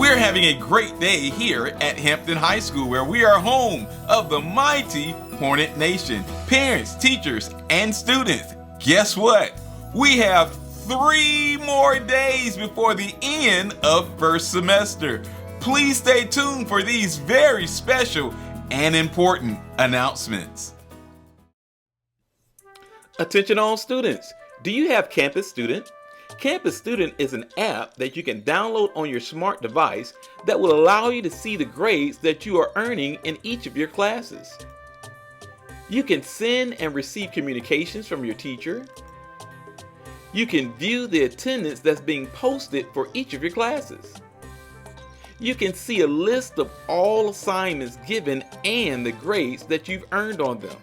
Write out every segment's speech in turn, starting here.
We're having a great day here at Hampton High School, where we are home of the mighty Hornet Nation. Parents, teachers, and students, guess what? We have 3 more days before the end of first semester. Please stay tuned for these very special and important announcements. Attention all students, do you have Campus Student? Campus Student is an app that you can download on your smart device that will allow you to see the grades that you are earning in each of your classes. You can send and receive communications from your teacher. You can view the attendance that's being posted for each of your classes. You can see a list of all assignments given and the grades that you've earned on them.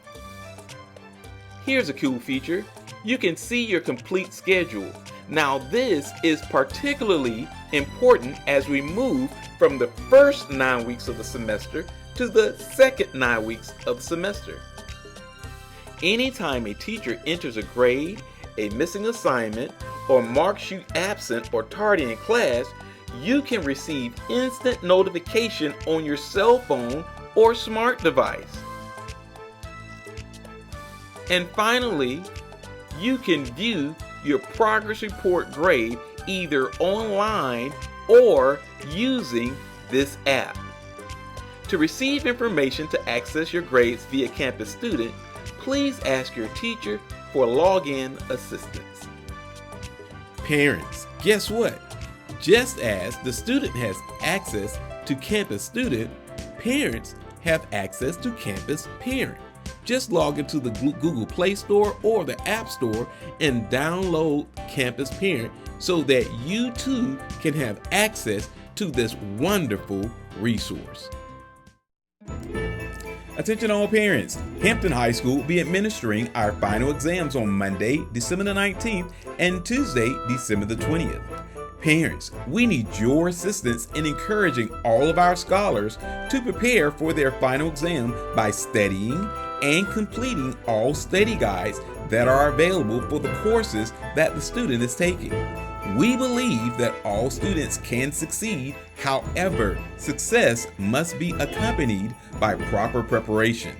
Here's a cool feature. You can see your complete schedule. Now this is particularly important as we move from the first 9 weeks of the semester to the second 9 weeks of the semester. Anytime a teacher enters a grade, a missing assignment, or marks you absent or tardy in class, you can receive instant notification on your cell phone or smart device. And finally, you can view your progress report grade either online or using this app. To receive information to access your grades via Campus Student, please ask your teacher for login assistance. Parents, guess what? Just as the student has access to Campus Student, parents have access to Campus Parent. Just log into the Google Play Store or the App Store and download Campus Parent so that you too can have access to this wonderful resource. Attention all parents, Hampton High School will be administering our final exams on Monday, December the 19th and Tuesday, December the 20th. Parents, we need your assistance in encouraging all of our scholars to prepare for their final exam by studying and completing all study guides that are available for the courses that the student is taking. We believe that all students can succeed, however, success must be accompanied by proper preparation.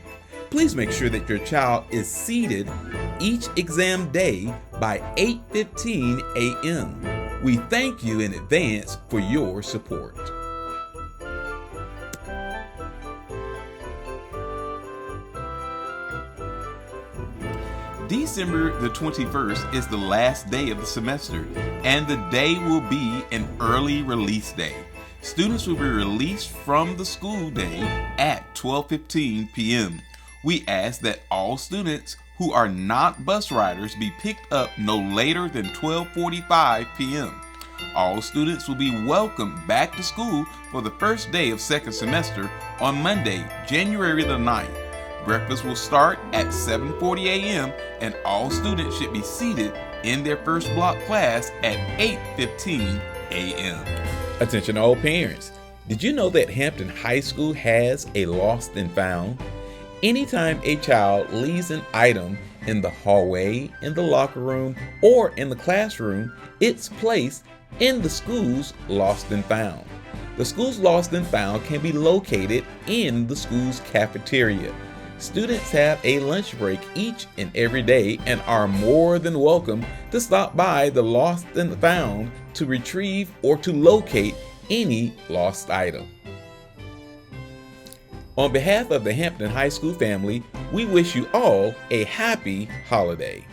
Please make sure that your child is seated each exam day by 8:15 a.m. We thank you in advance for your support. December the 21st is the last day of the semester, and the day will be an early release day. Students will be released from the school day at 12:15 p.m. We ask that all students who are not bus riders be picked up no later than 12:45 p.m. All students will be welcomed back to school for the first day of second semester on Monday, January the 9th. Breakfast will start at 7:40 a.m. and all students should be seated in their first block class at 8:15 a.m. Attention all parents, did you know that Hampton High School has a lost and found? Anytime a child leaves an item in the hallway, in the locker room, or in the classroom, it's placed in the school's lost and found. The school's lost and found can be located in the school's cafeteria. Students have a lunch break each and every day and are more than welcome to stop by the lost and found to retrieve or to locate any lost item. On behalf of the Hampton High School family, we wish you all a happy holiday.